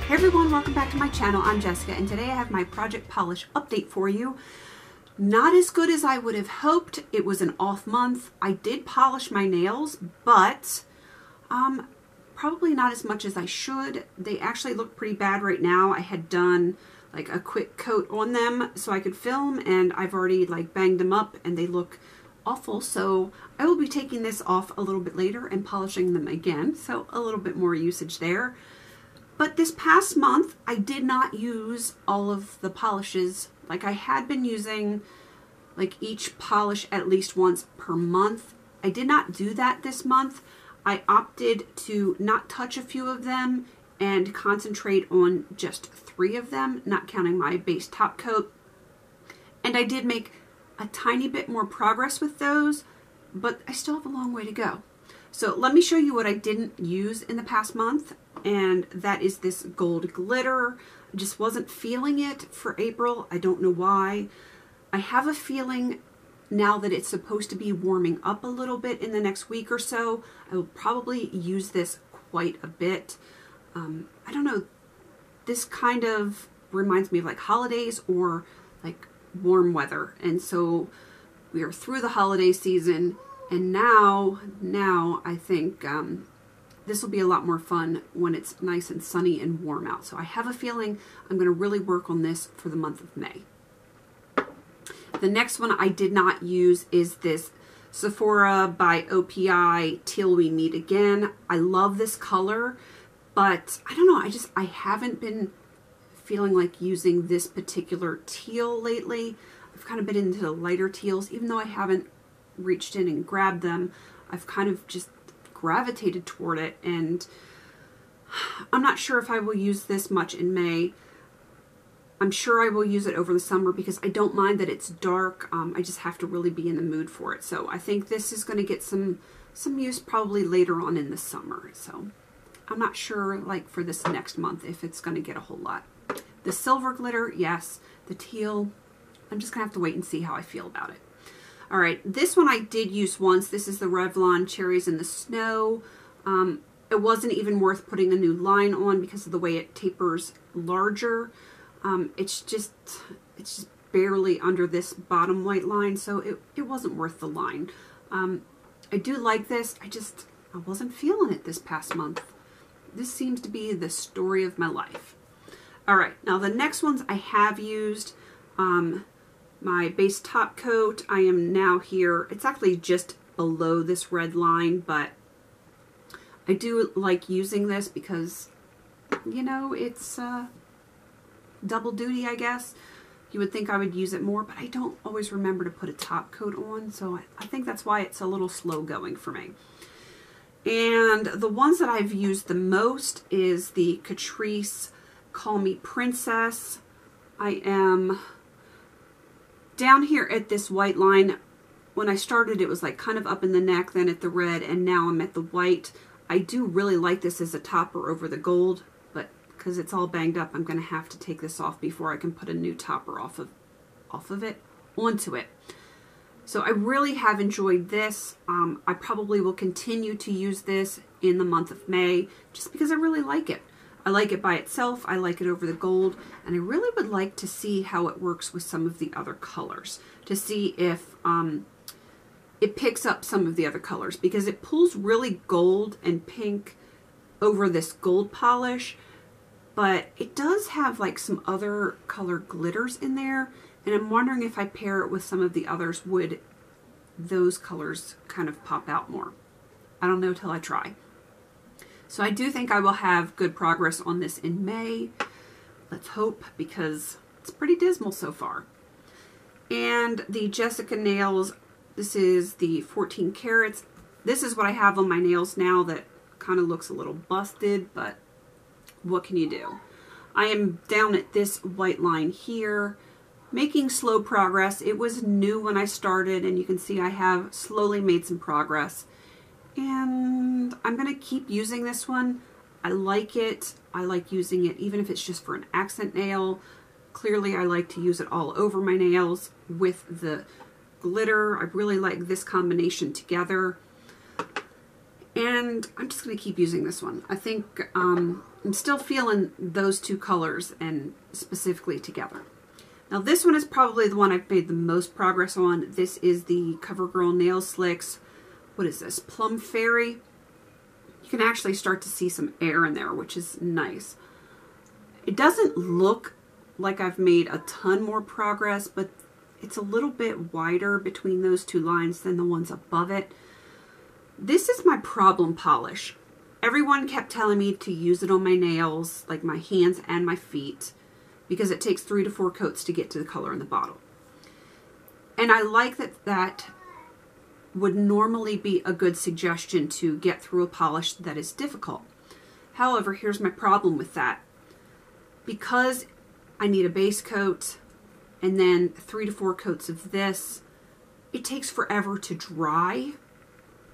Hey everyone, welcome back to my channel. I'm Jessica, and today I have my project polish update for you. Not as good as I would have hoped. It was an off month. I did polish my nails, but probably not as much as I should. They actually look pretty bad right now. I had done like a quick coat on them so I could film, and I've already like banged them up and they look awful. So I will be taking this off a little bit later and polishing them again. So a little bit more usage there. But this past month, I did not use all of the polishes. Like I had been using like each polish at least once per month. I did not do that this month. I opted to not touch a few of them and concentrate on just 3 of them, not counting my base top coat. And I did make a tiny bit more progress with those, but I still have a long way to go. So let me show you what I didn't use in the past month, and that is this gold glitter. I just wasn't feeling it for April. I don't know why. I have a feeling now that it's supposed to be warming up a little bit in the next week or so, I will probably use this quite a bit. I don't know, this kind of reminds me of like holidays or like warm weather, and so we are through the holiday season. And now I think this will be a lot more fun when it's nice and sunny and warm out. So I have a feeling I'm going to really work on this for the month of May. The next one I did not use is this Sephora by OPI Till We Meet Again. I love this color, but I don't know, I haven't been feeling like using this particular teal lately. I've kind of been into the lighter teals, even though I haven't reached in and grabbed them. I've kind of just gravitated toward it, and I'm not sure if I will use this much in May. I'm sure I will use it over the summer because I don't mind that it's dark. I just have to really be in the mood for it. So I think this is going to get some use probably later on in the summer. So I'm not sure like for this next month if it's going to get a whole lot. The silver glitter, yes. The teal, I'm just going to have to wait and see how I feel about it. All right, this one I did use once. This is the Revlon Cherries in the Snow. It wasn't even worth putting a new line on because of the way it tapers larger. It's just barely under this bottom white line, so it wasn't worth the line. I do like this. I wasn't feeling it this past month. This seems to be the story of my life. All right, now the next ones I have used. My base top coat, I am now here. It's actually just below this red line, but I do like using this because, you know, it's double duty, I guess. You would think I would use it more, but I don't always remember to put a top coat on, so I think that's why it's a little slow going for me. And the ones that I've used the most is the Catrice Call Me Princess. I am down here at this white line. When I started, it was like kind of up in the neck, then at the red, and now I'm at the white. I do really like this as a topper over the gold, but because it's all banged up, I'm going to have to take this off before I can put a new topper off of it onto it. So I really have enjoyed this. I probably will continue to use this in the month of May just because I really like it. I like it by itself, I like it over the gold, and I really would like to see how it works with some of the other colors, to see if it picks up some of the other colors, because it pulls really gold and pink over this gold polish, but it does have like some other color glitters in there, and I'm wondering if I pair it with some of the others, would those colors kind of pop out more? I don't know till I try. So I do think I will have good progress on this in May. Let's hope, because it's pretty dismal so far. And the Jessica Nails, this is the 14 carats. This is what I have on my nails now that kind of looks a little busted, but what can you do? I am down at this white line here, making slow progress. It was new when I started, and you can see I have slowly made some progress. And I'm going to keep using this one. I like it. I like using it even if it's just for an accent nail. Clearly I like to use it all over my nails with the glitter. I really like this combination together. And I'm just going to keep using this one. I think I'm still feeling those two colors and specifically together. Now this one is probably the one I've made the most progress on. This is the CoverGirl Nail Slicks. What is this? Plum Fairy. You can actually start to see some air in there, which is nice. It doesn't look like I've made a ton more progress, but it's a little bit wider between those two lines than the ones above it. This is my problem polish. Everyone kept telling me to use it on my nails, like my hands and my feet, because it takes 3 to 4 coats to get to the color in the bottle. And I like that that would normally be a good suggestion to get through a polish that is difficult. However, here's my problem with that. Because I need a base coat and then 3 to 4 coats of this, it takes forever to dry.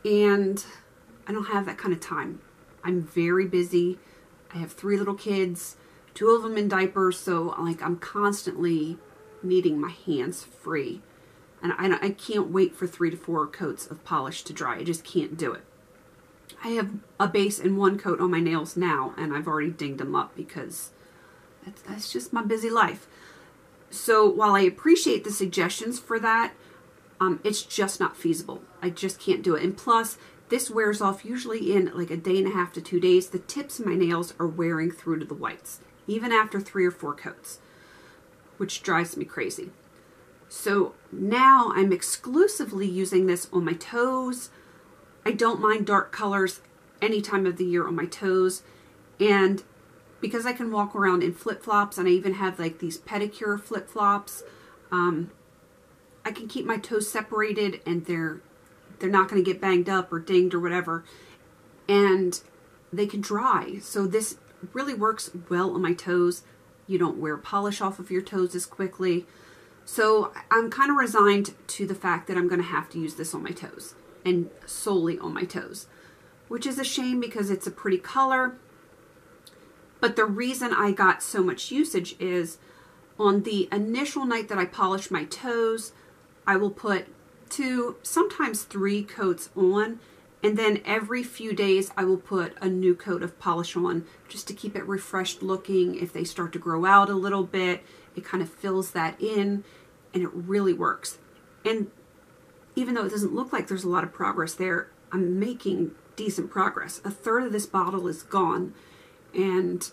And I don't have that kind of time. I'm very busy. I have 3 little kids, 2 of them in diapers, so like I'm constantly needing my hands free. And I can't wait for 3 to 4 coats of polish to dry. I just can't do it. I have a base and 1 coat on my nails now, and I've already dinged them up because that's just my busy life. So while I appreciate the suggestions for that, it's just not feasible. I just can't do it. And plus, this wears off usually in like a day and a half to 2 days. The tips of my nails are wearing through to the whites, even after 3 or 4 coats, which drives me crazy. So now I'm exclusively using this on my toes. I don't mind dark colors any time of the year on my toes. And because I can walk around in flip-flops, and I even have like these pedicure flip-flops, I can keep my toes separated and they're not going to get banged up or dinged or whatever. And they can dry. So this really works well on my toes. You don't wear polish off of your toes as quickly. So I'm kind of resigned to the fact that I'm going to have to use this on my toes and solely on my toes, which is a shame because it's a pretty color. But the reason I got so much usage is on the initial night that I polish my toes, I will put 2, sometimes 3 coats on, and then every few days I will put a new coat of polish on just to keep it refreshed looking. If they start to grow out a little bit, it kind of fills that in, and it really works. And even though it doesn't look like there's a lot of progress there, I'm making decent progress. 1/3 of this bottle is gone, and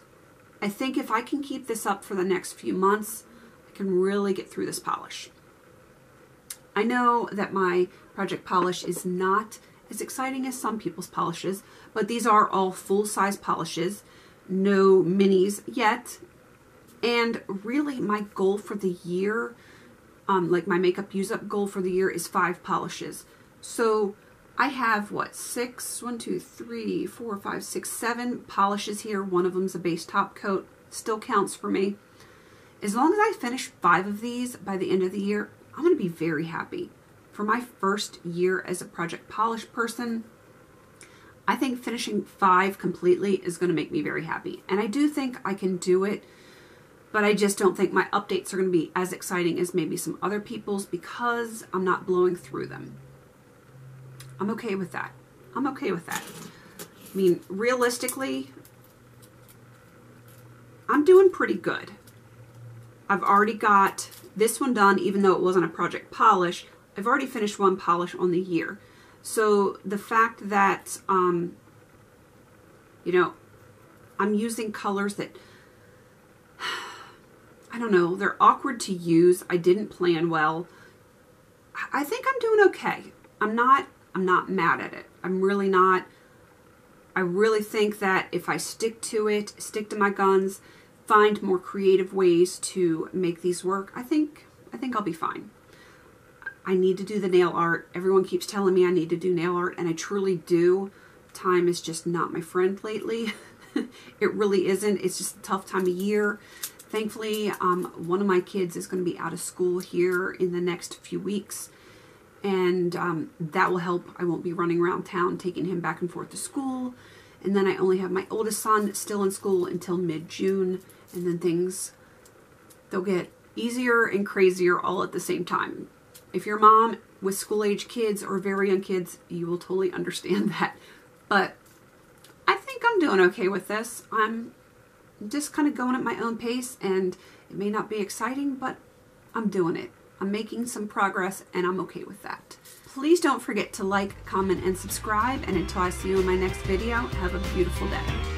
I think if I can keep this up for the next few months, I can really get through this polish. I know that my Project Polish is not as exciting as some people's polishes, but these are all full-size polishes, no minis yet. And really my goal for the year, like my makeup use-up goal for the year is 5 polishes. So I have, what, 7 polishes here. One of them's a base top coat. Still counts for me. As long as I finish 5 of these by the end of the year, I'm going to be very happy. For my first year as a Project Polish person, I think finishing 5 completely is going to make me very happy. And I do think I can do it, but I just don't think my updates are going to be as exciting as maybe some other people's because I'm not blowing through them. I'm okay with that. I'm okay with that. I mean, realistically, I'm doing pretty good. I've already got this one done, even though it wasn't a Project Polish. I've already finished 1 polish on the year. So the fact that, you know, I'm using colors that, I don't know, they're awkward to use. I didn't plan well. I think I'm doing okay. I'm not mad at it. I'm really not. I really think that if I stick to it, stick to my guns, find more creative ways to make these work, I think I'll be fine. I need to do the nail art. Everyone keeps telling me I need to do nail art, and I truly do. Time is just not my friend lately. It really isn't. It's just a tough time of year. Thankfully, one of my kids is going to be out of school here in the next few weeks, and that will help. I won't be running around town taking him back and forth to school. And then I only have my oldest son still in school until mid-June, and then they'll get easier and crazier all at the same time. If you're a mom with school-age kids or very young kids, you will totally understand that. But I think I'm doing okay with this. I'm just kind of going at my own pace, and it may not be exciting, but I'm doing it. I'm making some progress, and I'm okay with that. Please don't forget to like, comment, and subscribe. And until I see you in my next video, have a beautiful day.